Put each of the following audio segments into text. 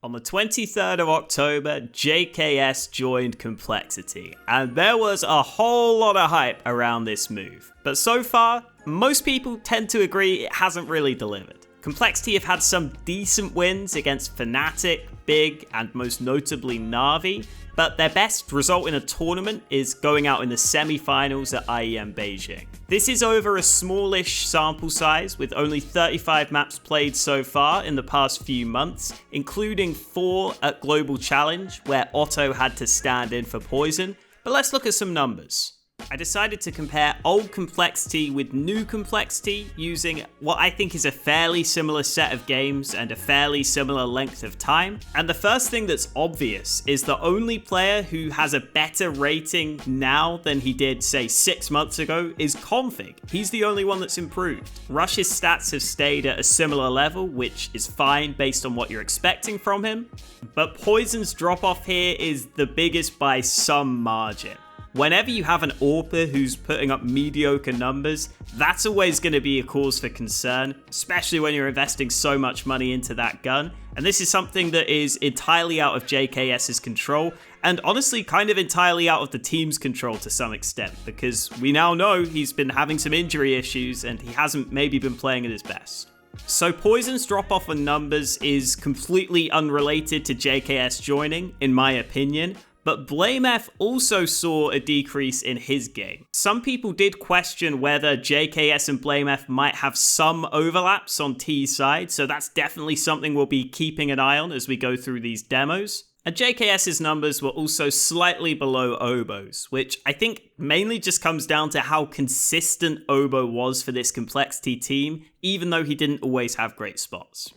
On the 23rd of October, JKS joined Complexity, and there was a whole lot of hype around this move. But so far, most people tend to agree it hasn't really delivered. Complexity have had some decent wins against Fnatic, Big, and most notably Na'Vi, but their best result in a tournament is going out in the semi-finals at IEM Beijing. This is over a smallish sample size with only 35 maps played so far in the past few months, including 4 at Global Challenge where Otto had to stand in for Poison, but let's look at some numbers. I decided to compare old Complexity with new Complexity using what I think is a fairly similar set of games and a fairly similar length of time. And the first thing that's obvious is the only player who has a better rating now than he did, say, 6 months ago is Config. He's the only one that's improved. Rush's stats have stayed at a similar level, which is fine based on what you're expecting from him. But Poison's drop-off here is the biggest by some margin. Whenever you have an AWPer who's putting up mediocre numbers, that's always going to be a cause for concern, especially when you're investing so much money into that gun. And this is something that is entirely out of JKS's control, and honestly kind of entirely out of the team's control to some extent, because we now know he's been having some injury issues and he hasn't maybe been playing at his best. So Poison's drop-off in numbers is completely unrelated to JKS joining, in my opinion. But BlameF also saw a decrease in his game. Some people did question whether JKS and BlameF might have some overlaps on T's side, so that's definitely something we'll be keeping an eye on as we go through these demos. And JKS's numbers were also slightly below Obo's, which I think mainly just comes down to how consistent Obo was for this Complexity team, even though he didn't always have great spots.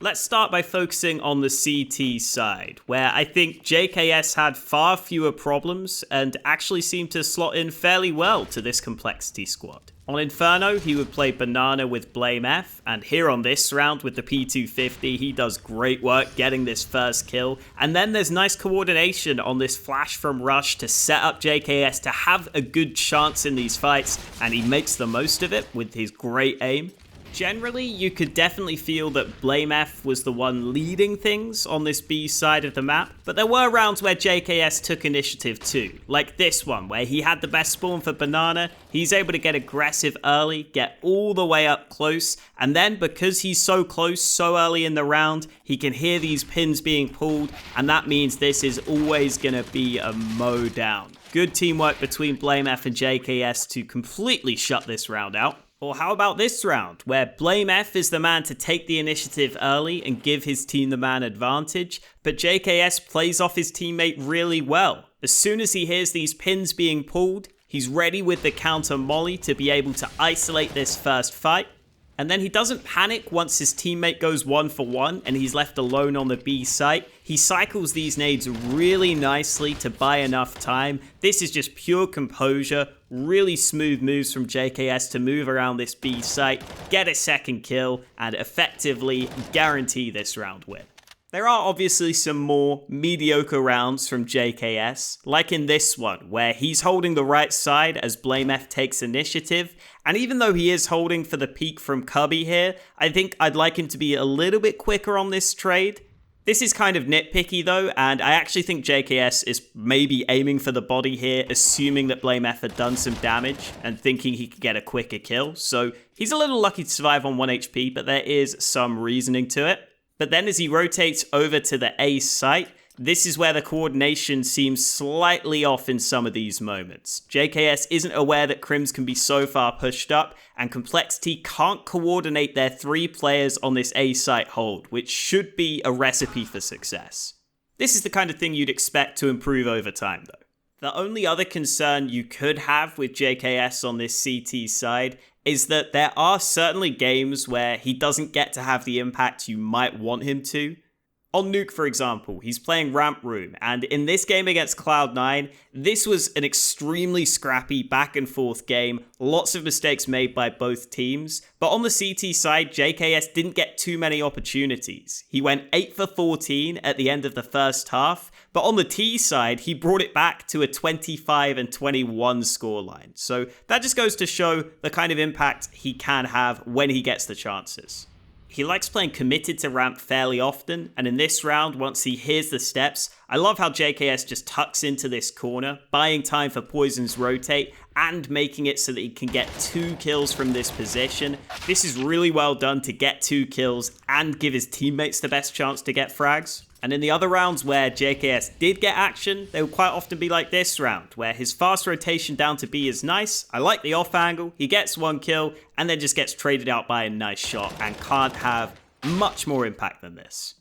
Let's start by focusing on the CT side, where I think JKS had far fewer problems and actually seemed to slot in fairly well to this Complexity squad. On Inferno, he would play Banana with BlameF, and here on this round with the P250, he does great work getting this first kill, and then there's nice coordination on this flash from Rush to set up JKS to have a good chance in these fights, and he makes the most of it with his great aim. Generally, you could definitely feel that BlameF was the one leading things on this B side of the map, but there were rounds where JKS took initiative too, like this one where he had the best spawn for Banana, he's able to get aggressive early, get all the way up close, and then because he's so close so early in the round, he can hear these pins being pulled, and that means this is always going to be a mow down. Good teamwork between BlameF and JKS to completely shut this round out. Or how about this round, where BlameF is the man to take the initiative early and give his team the man advantage, but JKS plays off his teammate really well. As soon as he hears these pins being pulled, he's ready with the counter molly to be able to isolate this first fight. And then he doesn't panic once his teammate goes 1-for-1 and he's left alone on the B site. He cycles these nades really nicely to buy enough time. This is just pure composure, really smooth moves from JKS to move around this B site, get a second kill, and effectively guarantee this round win. There are obviously some more mediocre rounds from JKS, like in this one, where he's holding the right side as BlameF takes initiative, and even though he is holding for the peak from Cubby here, I think I'd like him to be a little bit quicker on this trade. This is kind of nitpicky though, and I actually think JKS is maybe aiming for the body here, assuming that BlameF had done some damage and thinking he could get a quicker kill, so he's a little lucky to survive on 1 HP, but there is some reasoning to it. But then as he rotates over to the A site, this is where the coordination seems slightly off in some of these moments. JKS isn't aware that Crims can be so far pushed up, and Complexity can't coordinate their 3 players on this A site hold, which should be a recipe for success. This is the kind of thing you'd expect to improve over time though. The only other concern you could have with JKS on this CT side is that there are certainly games where he doesn't get to have the impact you might want him to. On Nuke, for example, he's playing Ramp Room, and in this game against Cloud9, this was an extremely scrappy back and forth game, lots of mistakes made by both teams, but on the CT side, JKS didn't get too many opportunities. He went 8 for 14 at the end of the first half, but on the T side, he brought it back to a 25 and 21 scoreline. So that just goes to show the kind of impact he can have when he gets the chances. He likes playing committed to ramp fairly often, and in this round, once he hears the steps, I love how JKS just tucks into this corner, buying time for Poison's rotate, and making it so that he can get 2 kills from this position. This is really well done to get 2 kills and give his teammates the best chance to get frags. And in the other rounds where JKS did get action, they would quite often be like this round, where his fast rotation down to B is nice. I like the off angle, he gets 1 kill, and then just gets traded out by a nice shot and can't have much more impact than this.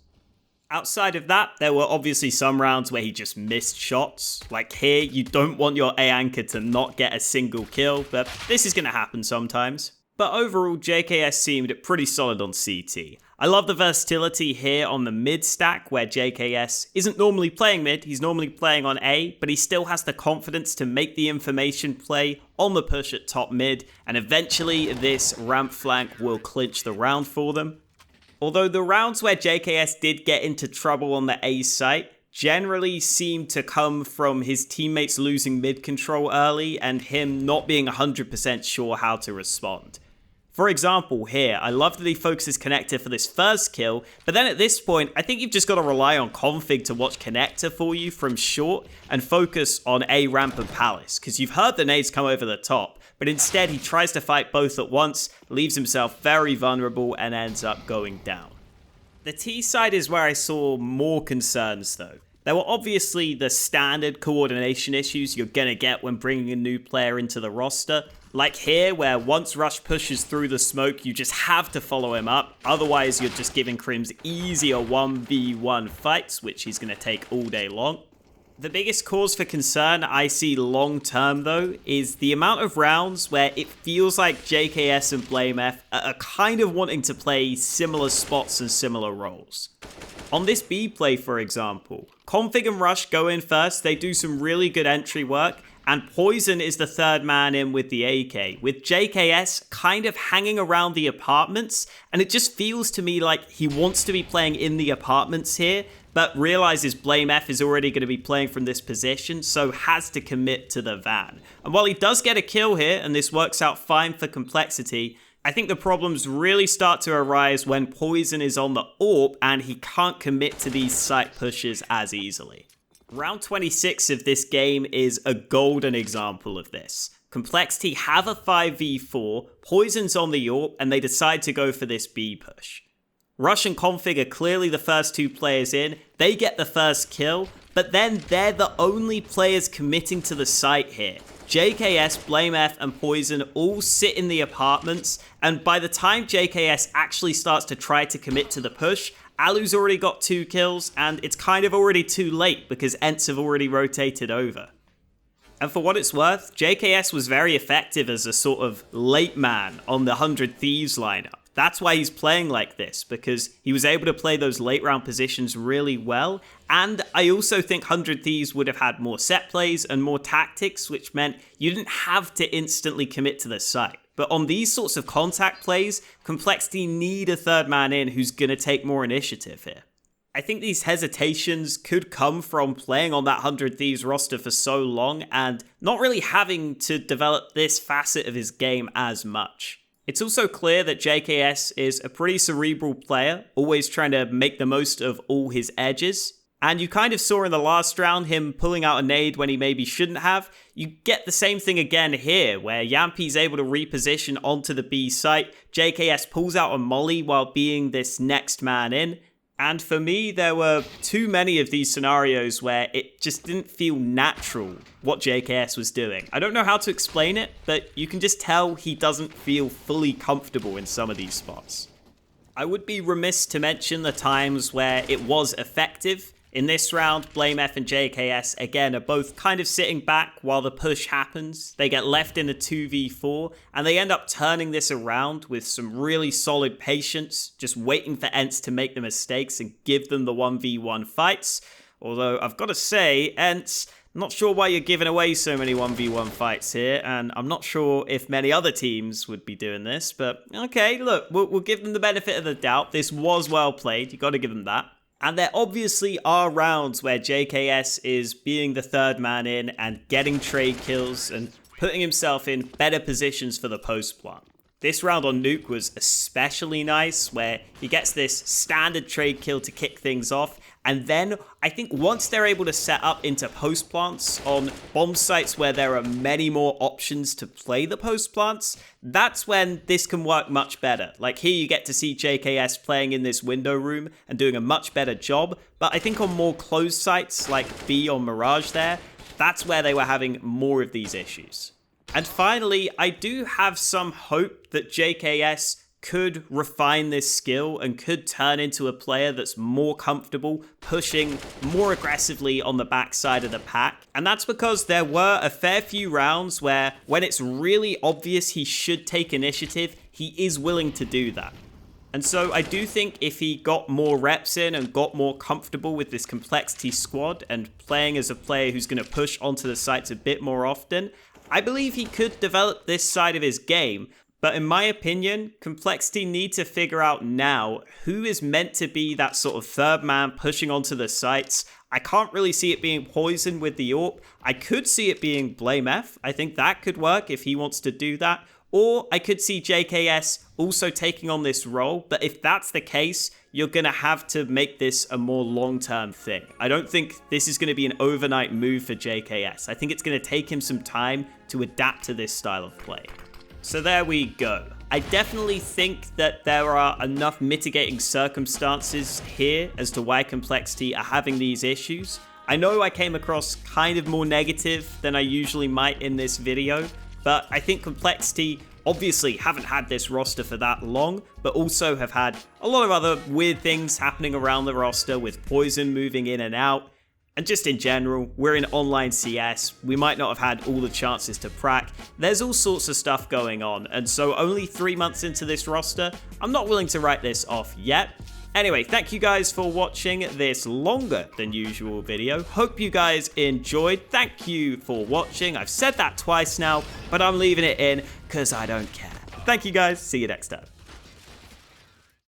Outside of that, there were obviously some rounds where he just missed shots. Like here, you don't want your A anchor to not get a single kill, but this is going to happen sometimes. But overall, JKS seemed pretty solid on CT. I love the versatility here on the mid stack, where JKS isn't normally playing mid, he's normally playing on A, but he still has the confidence to make the information play on the push at top mid, and eventually this ramp flank will clinch the round for them. Although the rounds where JKS did get into trouble on the A site generally seemed to come from his teammates losing mid control early and him not being 100% sure how to respond. For example, here, I love that he focuses connector for this first kill, but then at this point, I think you've just got to rely on config to watch connector for you from short and focus on A ramp and palace, because you've heard the nades come over the top, but instead he tries to fight both at once, leaves himself very vulnerable, and ends up going down. The T side is where I saw more concerns though. There were obviously the standard coordination issues you're gonna get when bringing a new player into the roster, like here, where once Rush pushes through the smoke, you just have to follow him up. Otherwise, you're just giving Crims easier 1v1 fights, which he's going to take all day long. The biggest cause for concern I see long term, though, is the amount of rounds where it feels like JKS and BlameF are kind of wanting to play similar spots and similar roles. On this B play, for example, Config and Rush go in first, they do some really good entry work, and Poison is the third man in with the AK, with JKS kind of hanging around the apartments, and it just feels to me like he wants to be playing in the apartments here, but realizes BlameF is already going to be playing from this position, so has to commit to the van. And while he does get a kill here, and this works out fine for Complexity, I think the problems really start to arise when Poison is on the AWP and he can't commit to these site pushes as easily. Round 26 of this game is a golden example of this. Complexity have a 5v4, Poison's on the AWP, and they decide to go for this B push. Rush and Config are clearly the first 2 players in, they get the first kill, but then they're the only players committing to the site here. JKS, BlameF, and Poison all sit in the apartments, and by the time JKS actually starts to try to commit to the push, Alu's already got 2 kills, and it's kind of already too late because Ents have already rotated over. And for what it's worth, JKS was very effective as a sort of late man on the 100 Thieves lineup. That's why he's playing like this, because he was able to play those late round positions really well, and I also think 100 Thieves would have had more set plays and more tactics, which meant you didn't have to instantly commit to the site. But on these sorts of contact plays, Complexity need a third man in who's going to take more initiative here. I think these hesitations could come from playing on that 100 Thieves roster for so long and not really having to develop this facet of his game as much. It's also clear that JKS is a pretty cerebral player, always trying to make the most of all his edges. And you kind of saw in the last round him pulling out a nade when he maybe shouldn't have. You get the same thing again here, where Yampi's able to reposition onto the B site. JKS pulls out a molly while being this next man in. And for me, there were too many of these scenarios where it just didn't feel natural what JKS was doing. I don't know how to explain it, but you can just tell he doesn't feel fully comfortable in some of these spots. I would be remiss to mention the times where it was effective. In this round, BlameF and JKS, again, are both kind of sitting back while the push happens. They get left in a 2v4, and they end up turning this around with some really solid patience, just waiting for Ents to make the mistakes and give them the 1v1 fights. Although, I've got to say, Ents, I'm not sure why you're giving away so many 1v1 fights here, and I'm not sure if many other teams would be doing this, but okay, look, we'll give them the benefit of the doubt. This was well played, you got to give them that. And there obviously are rounds where JKS is being the third man in and getting trade kills and putting himself in better positions for the post plant. This round on Nuke was especially nice, where he gets this standard trade kill to kick things off, and then I think once they're able to set up into post plants on bomb sites where there are many more options to play the post plants, that's when this can work much better. Like here you get to see JKS playing in this window room and doing a much better job, but I think on more closed sites like B or Mirage there, that's where they were having more of these issues. And finally, I do have some hope that JKS could refine this skill and could turn into a player that's more comfortable pushing more aggressively on the backside of the pack. And that's because there were a fair few rounds where when it's really obvious he should take initiative, he is willing to do that. And so I do think if he got more reps in and got more comfortable with this Complexity squad and playing as a player who's going to push onto the sites a bit more often, I believe he could develop this side of his game, but in my opinion, Complexity need to figure out now who is meant to be that sort of third man pushing onto the sites. I can't really see it being Poison with the AWP. I could see it being BlameF. I think that could work if he wants to do that. Or I could see JKS also taking on this role, but if that's the case, you're going to have to make this a more long-term thing. I don't think this is going to be an overnight move for JKS. I think it's going to take him some time to adapt to this style of play. So there we go. I definitely think that there are enough mitigating circumstances here as to why Complexity are having these issues. I know I came across kind of more negative than I usually might in this video, but I think Complexity obviously haven't had this roster for that long, but also have had a lot of other weird things happening around the roster with Poison moving in and out. And just in general, we're in online CS, we might not have had all the chances to prac, there's all sorts of stuff going on, and so only 3 months into this roster, I'm not willing to write this off yet. Anyway, thank you guys for watching this longer than usual video. Hope you guys enjoyed. Thank you for watching. I've said that twice now, but I'm leaving it in because I don't care. Thank you guys. See you next time.